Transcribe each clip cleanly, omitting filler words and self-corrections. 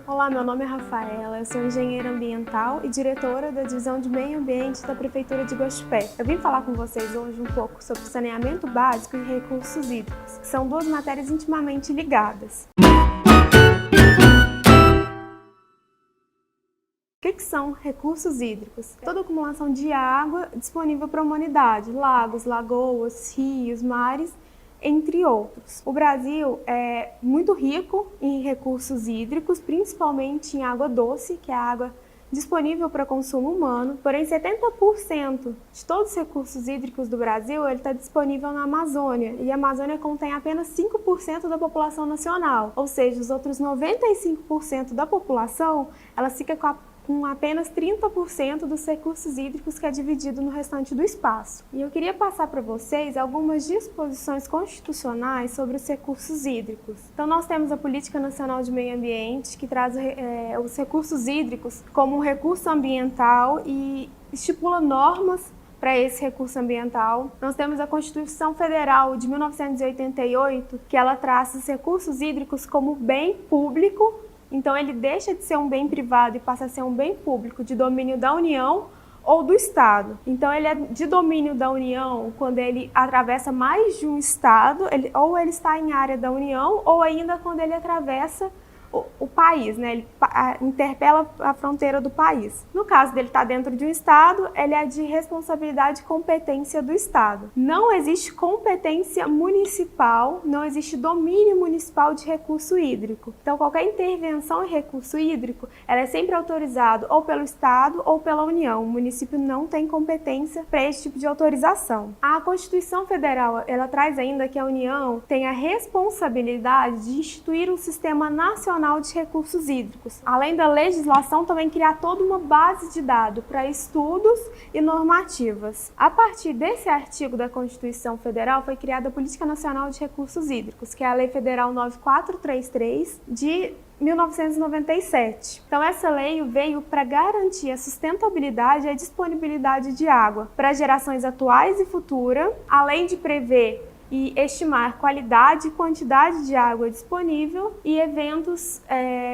Olá, meu nome é Rafaela, eu sou engenheira ambiental e diretora da Divisão de Meio Ambiente da Prefeitura de Guaxupé. Eu vim falar com vocês hoje um pouco sobre saneamento básico e recursos hídricos, que são duas matérias intimamente ligadas. O que são recursos hídricos? Toda acumulação de água disponível para a humanidade, lagos, lagoas, rios, mares, entre outros. O Brasil é muito rico em recursos hídricos, principalmente em água doce, que é a água disponível para consumo humano, porém 70% de todos os recursos hídricos do Brasil está disponível na Amazônia, e a Amazônia contém apenas 5% da população nacional, ou seja, os outros 95% da população ela fica com apenas 30% dos recursos hídricos que é dividido no restante do espaço. E eu queria passar para vocês algumas disposições constitucionais sobre os recursos hídricos. Então nós temos a Política Nacional de Meio Ambiente, que traz os recursos hídricos como um recurso ambiental e estipula normas para esse recurso ambiental. Nós temos a Constituição Federal de 1988, que ela traz os recursos hídricos como bem público. Então ele deixa de ser um bem privado e passa a ser um bem público de domínio da União ou do Estado. Então ele é de domínio da União quando ele atravessa mais de um Estado, ou ele está em área da União, ou ainda quando ele atravessa o país, né? Ele interpela a fronteira do país. No caso dele estar dentro de um Estado, ele é de responsabilidade e competência do Estado. Não existe competência municipal, não existe domínio municipal de recurso hídrico. Então, qualquer intervenção em recurso hídrico, ela é sempre autorizada ou pelo Estado ou pela União. O município não tem competência para esse tipo de autorização. A Constituição Federal, ela traz ainda que a União tem a responsabilidade de instituir um sistema nacional de recursos hídricos. Além da legislação, também criar toda uma base de dados para estudos e normativas. A partir desse artigo da Constituição Federal foi criada a Política Nacional de Recursos Hídricos, que é a Lei Federal 9433 de 1997. Então essa lei veio para garantir a sustentabilidade e a disponibilidade de água para gerações atuais e futuras, além de prever e estimar qualidade e quantidade de água disponível e eventos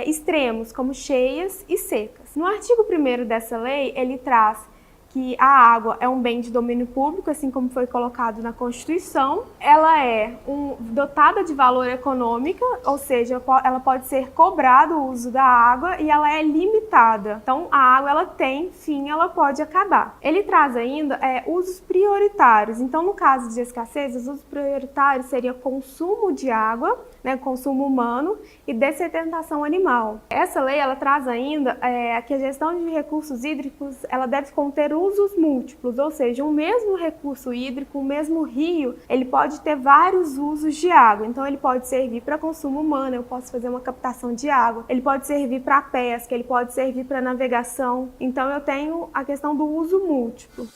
extremos, como cheias e secas. No artigo 1º dessa lei, ele traz que a água é um bem de domínio público, assim como foi colocado na Constituição. Ela é dotada de valor econômico, ou seja, ela pode ser cobrado o uso da água e ela é limitada. Então, a água ela tem fim, ela pode acabar. Ele traz ainda usos prioritários. Então, no caso de escassez, os usos prioritários seriam consumo de água, né, consumo humano e dessedentação animal. Essa lei ela traz ainda que a gestão de recursos hídricos ela deve conter usos múltiplos, ou seja, um mesmo recurso hídrico, o mesmo rio, ele pode ter vários usos de água. Então ele pode servir para consumo humano, eu posso fazer uma captação de água, ele pode servir para pesca, ele pode servir para navegação. Então eu tenho a questão do uso múltiplo.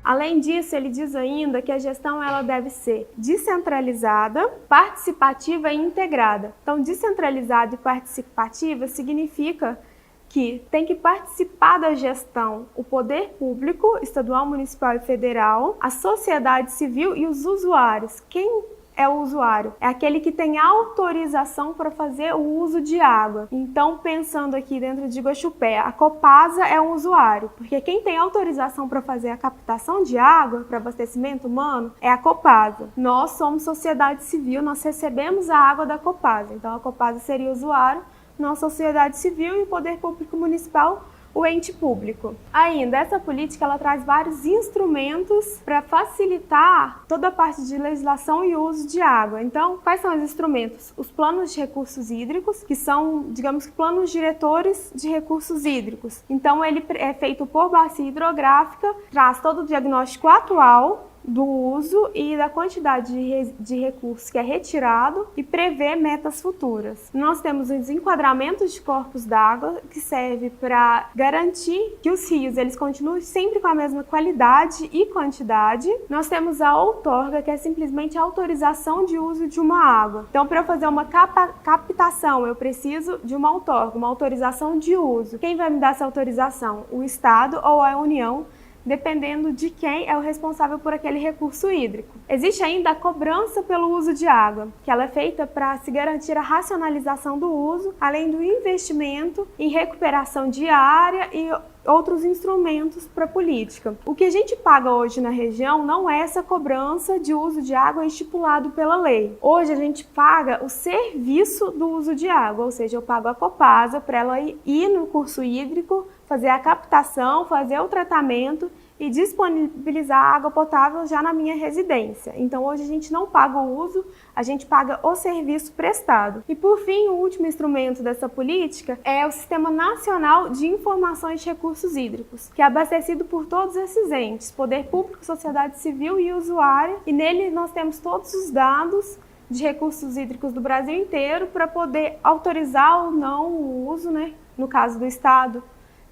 Além disso, ele diz ainda que a gestão ela deve ser descentralizada, participativa e integrada. Então, descentralizada e participativa significa que tem que participar da gestão o poder público, estadual, municipal e federal, a sociedade civil e os usuários. Quem é o usuário? É aquele que tem autorização para fazer o uso de água. Então, pensando aqui dentro de Guaxupé, a Copasa é um usuário, porque quem tem autorização para fazer a captação de água para abastecimento humano é a Copasa. Nós somos sociedade civil, nós recebemos a água da Copasa. Então, a Copasa seria o usuário, nós, sociedade civil e o poder público municipal, o ente público. Ainda, essa política ela traz vários instrumentos para facilitar toda a parte de legislação e uso de água. Então, quais são os instrumentos? Os planos de recursos hídricos, que são, digamos, planos diretores de recursos hídricos. Então, ele é feito por bacia hidrográfica, traz todo o diagnóstico atual do uso e da quantidade de recursos que é retirado e prevê metas futuras. Nós temos os enquadramentos de corpos d'água, que serve para garantir que os rios eles continuem sempre com a mesma qualidade e quantidade. Nós temos a outorga, que é simplesmente a autorização de uso de uma água. Então, para eu fazer uma captação, eu preciso de uma outorga, uma autorização de uso. Quem vai me dar essa autorização? O Estado ou a União, dependendo de quem é o responsável por aquele recurso hídrico. Existe ainda a cobrança pelo uso de água, que ela é feita para se garantir a racionalização do uso, além do investimento em recuperação de área e outros instrumentos para a política. O que a gente paga hoje na região não é essa cobrança de uso de água estipulado pela lei. Hoje a gente paga o serviço do uso de água, ou seja, eu pago a Copasa para ela ir no curso hídrico, fazer a captação, fazer o tratamento e disponibilizar água potável já na minha residência. Então hoje a gente não paga o uso, a gente paga o serviço prestado. E por fim, o último instrumento dessa política é o Sistema Nacional de Informações de Recursos Hídricos, que é abastecido por todos esses entes, poder público, sociedade civil e usuário, e nele nós temos todos os dados de recursos hídricos do Brasil inteiro para poder autorizar ou não o uso, no caso do Estado.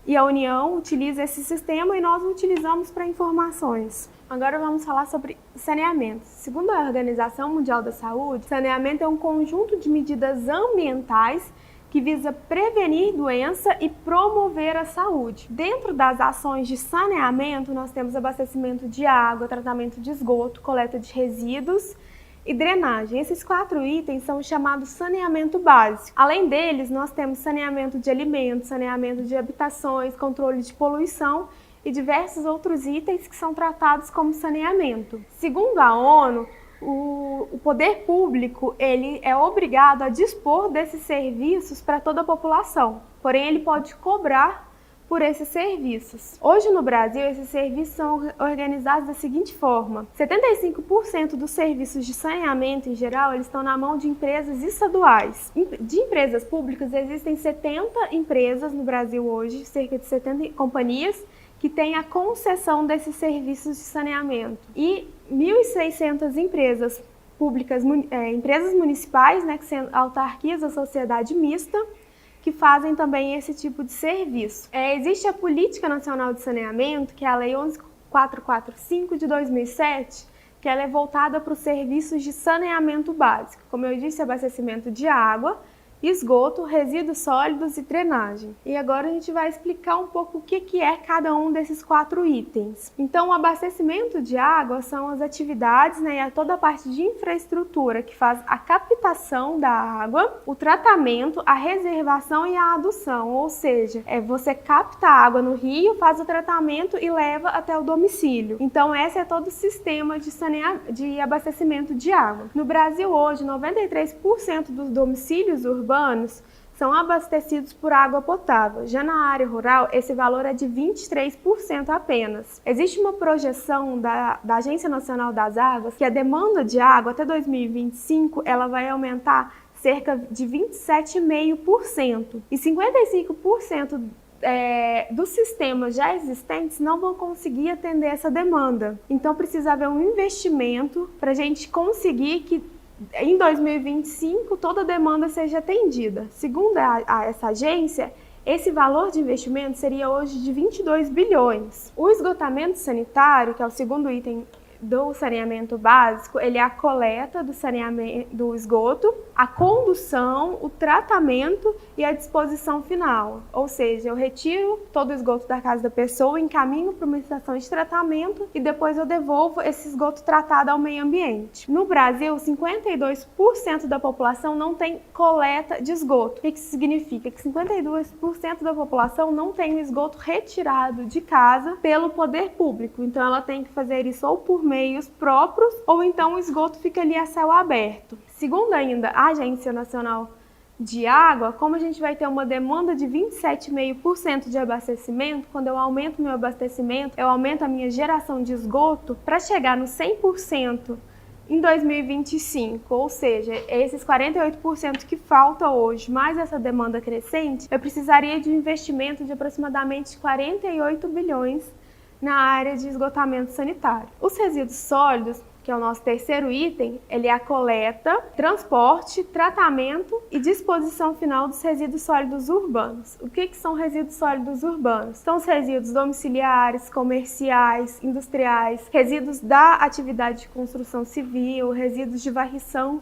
E a União utiliza esse sistema e nós utilizamos para informações. Agora vamos falar sobre saneamento. Segundo a Organização Mundial da Saúde, saneamento é um conjunto de medidas ambientais que visa prevenir doença e promover a saúde. Dentro das ações de saneamento, nós temos abastecimento de água, tratamento de esgoto, coleta de resíduos e drenagem. Esses 4 itens são chamados saneamento básico. Além deles, nós temos saneamento de alimentos, saneamento de habitações, controle de poluição e diversos outros itens que são tratados como saneamento. Segundo a ONU, o poder público ele é obrigado a dispor desses serviços para toda a população, porém ele pode cobrar por esses serviços. Hoje no Brasil, esses serviços são organizados da seguinte forma: 75% dos serviços de saneamento em geral, eles estão na mão de empresas estaduais. De empresas públicas, existem 70 empresas no Brasil hoje, cerca de 70 companhias, que têm a concessão desses serviços de saneamento. E 1.600 empresas públicas, empresas municipais, que são autarquias da sociedade mista, que fazem também esse tipo de serviço. Existe a Política Nacional de Saneamento, que é a Lei 11.445 de 2007, que ela é voltada para os serviços de saneamento básico. Como eu disse, abastecimento de água, esgoto, resíduos sólidos e drenagem. E agora a gente vai explicar um pouco o que é cada um desses 4 itens. Então, o abastecimento de água são as atividades, e toda a parte de infraestrutura que faz a captação da água, o tratamento, a reservação e a adução, ou seja, você capta a água no rio, faz o tratamento e leva até o domicílio. Então, esse é todo o sistema de abastecimento de água. No Brasil hoje, 93% dos domicílios urbanos são abastecidos por água potável. Já na área rural, esse valor é de 23% apenas. Existe uma projeção da Agência Nacional das Águas que a demanda de água até 2025 ela vai aumentar cerca de 27,5%. E 55% dos sistemas já existentes não vão conseguir atender essa demanda. Então precisa haver um investimento para a gente conseguir que em 2025 toda a demanda seja atendida. Segundo essa agência, esse valor de investimento seria hoje de 22 bilhões. O esgotamento sanitário, que é o segundo item do saneamento básico, ele é a coleta do esgoto, a condução, o tratamento e a disposição final. Ou seja, eu retiro todo o esgoto da casa da pessoa, encaminho para uma estação de tratamento e depois eu devolvo esse esgoto tratado ao meio ambiente. No Brasil, 52% da população não tem coleta de esgoto. O que isso significa? Que 52% da população não tem o esgoto retirado de casa pelo poder público. Então ela tem que fazer isso ou por meios próprios, ou então o esgoto fica ali a céu aberto. Segundo ainda a Agência Nacional de Água, como a gente vai ter uma demanda de 27,5% de abastecimento, quando eu aumento meu abastecimento, eu aumento a minha geração de esgoto para chegar no 100% em 2025, ou seja, esses 48% que falta hoje, mais essa demanda crescente, eu precisaria de um investimento de aproximadamente 48 bilhões na área de esgotamento sanitário. Os resíduos sólidos, que é o nosso terceiro item, ele é a coleta, transporte, tratamento e disposição final dos resíduos sólidos urbanos. O que são resíduos sólidos urbanos? São os resíduos domiciliares, comerciais, industriais, resíduos da atividade de construção civil, resíduos de varrição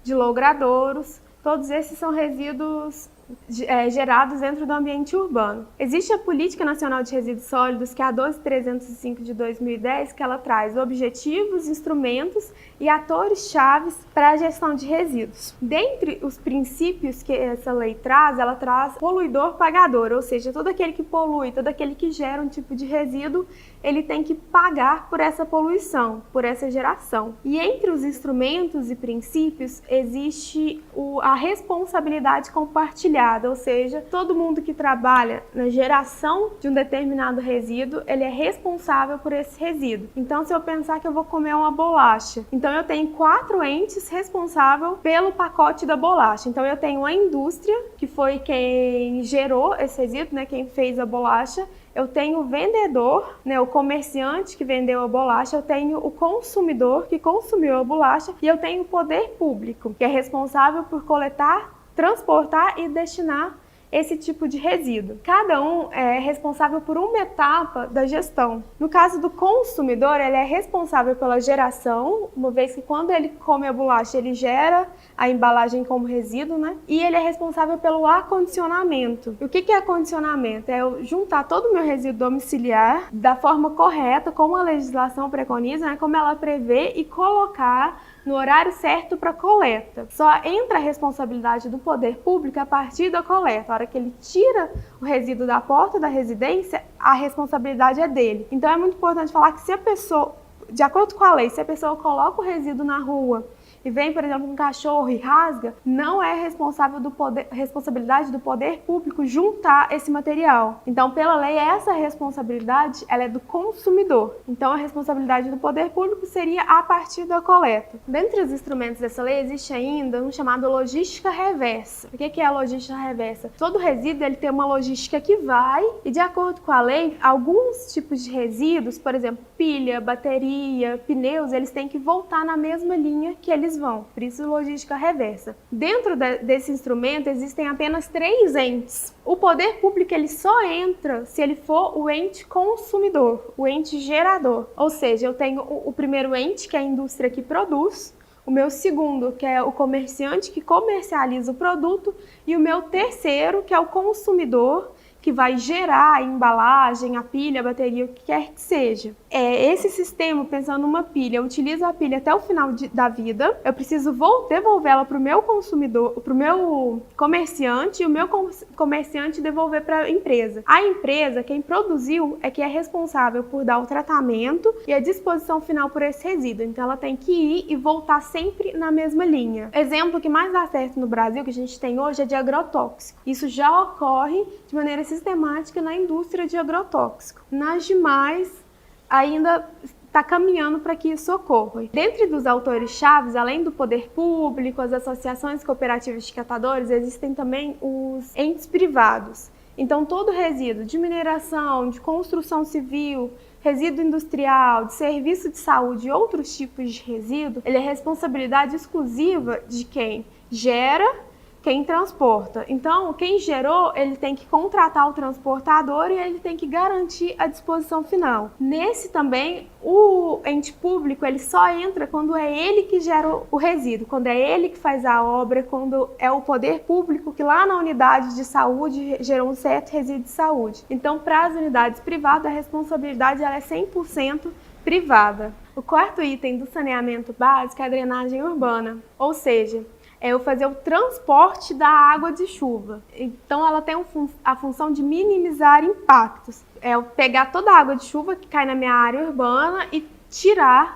de logradouros. Todos esses são resíduos gerados dentro do ambiente urbano. Existe a Política Nacional de Resíduos Sólidos, que é a 12305 de 2010, que ela traz objetivos, instrumentos e atores chaves para a gestão de resíduos. Dentre os princípios que essa lei traz, ela traz poluidor pagador, ou seja, todo aquele que polui, todo aquele que gera um tipo de resíduo, ele tem que pagar por essa poluição, por essa geração. E entre os instrumentos e princípios existe a responsabilidade compartilhada, ou seja, todo mundo que trabalha na geração de um determinado resíduo, ele é responsável por esse resíduo. Então, se eu pensar que eu vou comer uma bolacha, então eu tenho 4 entes responsáveis pelo pacote da bolacha. Então, eu tenho a indústria, que foi quem gerou esse resíduo, né, quem fez a bolacha. Eu tenho o vendedor, né, o comerciante que vendeu a bolacha, eu tenho o consumidor que consumiu a bolacha e eu tenho o poder público, que é responsável por coletar, transportar e destinar esse tipo de resíduo. Cada um é responsável por uma etapa da gestão. No caso do consumidor, ele é responsável pela geração, uma vez que quando ele come a bolacha, ele gera a embalagem como resíduo, né? E ele é responsável pelo acondicionamento. E o que é acondicionamento? É eu juntar todo o meu resíduo domiciliar da forma correta, como a legislação preconiza, né? Como ela prevê, e colocar no horário certo para coleta. Só entra a responsabilidade do poder público a partir da coleta. A hora que ele tira o resíduo da porta da residência, a responsabilidade é dele. Então é muito importante falar que se a pessoa, de acordo com a lei, se a pessoa coloca o resíduo na rua e vem, por exemplo, um cachorro e rasga, não é responsabilidade do poder público juntar esse material. Então, pela lei, essa responsabilidade ela é do consumidor. Então, a responsabilidade do poder público seria a partir da coleta. Dentre os instrumentos dessa lei, existe ainda um chamado logística reversa. O que é a logística reversa? Todo resíduo ele tem uma logística que vai, e de acordo com a lei, alguns tipos de resíduos, por exemplo, pilha, bateria, pneus, eles têm que voltar na mesma linha que eles vão, por isso logística reversa. Dentro desse instrumento existem apenas 3 entes. O poder público ele só entra se ele for o ente consumidor, o ente gerador. Ou seja, eu tenho o primeiro ente, que é a indústria que produz, o meu segundo, que é o comerciante que comercializa o produto, e o meu terceiro, que é o consumidor, que vai gerar a embalagem, a pilha, a bateria, o que quer que seja. Esse sistema, pensando numa pilha, eu utilizo a pilha até o final da vida, eu preciso devolvê-la para o meu consumidor, para o meu comerciante, e o meu comerciante devolver para a empresa. A empresa, quem produziu, é que é responsável por dar o tratamento e a disposição final por esse resíduo. Então ela tem que ir e voltar sempre na mesma linha. Exemplo que mais dá certo no Brasil, que a gente tem hoje, é de agrotóxico. Isso já ocorre de maneira sistemática na indústria de agrotóxico. Nas demais, ainda está caminhando para que isso ocorra. Dentre dos autores chaves, além do poder público, as associações cooperativas de catadores, existem também os entes privados. Então, todo resíduo de mineração, de construção civil, resíduo industrial, de serviço de saúde e outros tipos de resíduo, ele é responsabilidade exclusiva de quem gera, quem transporta. Então, quem gerou, ele tem que contratar o transportador e ele tem que garantir a disposição final. Nesse também, o ente público, ele só entra quando é ele que gera o resíduo, quando é ele que faz a obra, quando é o poder público que lá na unidade de saúde gerou um certo resíduo de saúde. Então, para as unidades privadas, a responsabilidade ela é 100% privada. O quarto item do saneamento básico é a drenagem urbana, ou seja, é eu fazer o transporte da água de chuva. Então, ela tem a função de minimizar impactos. É eu pegar toda a água de chuva que cai na minha área urbana e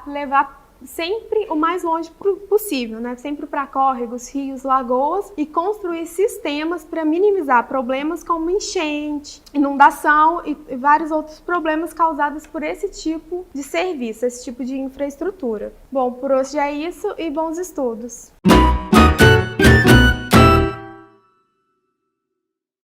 levar sempre o mais longe possível, né? Sempre para córregos, rios, lagoas, e construir sistemas para minimizar problemas como enchente, inundação e vários outros problemas causados por esse tipo de serviço, esse tipo de infraestrutura. Bom, por hoje é isso e bons estudos!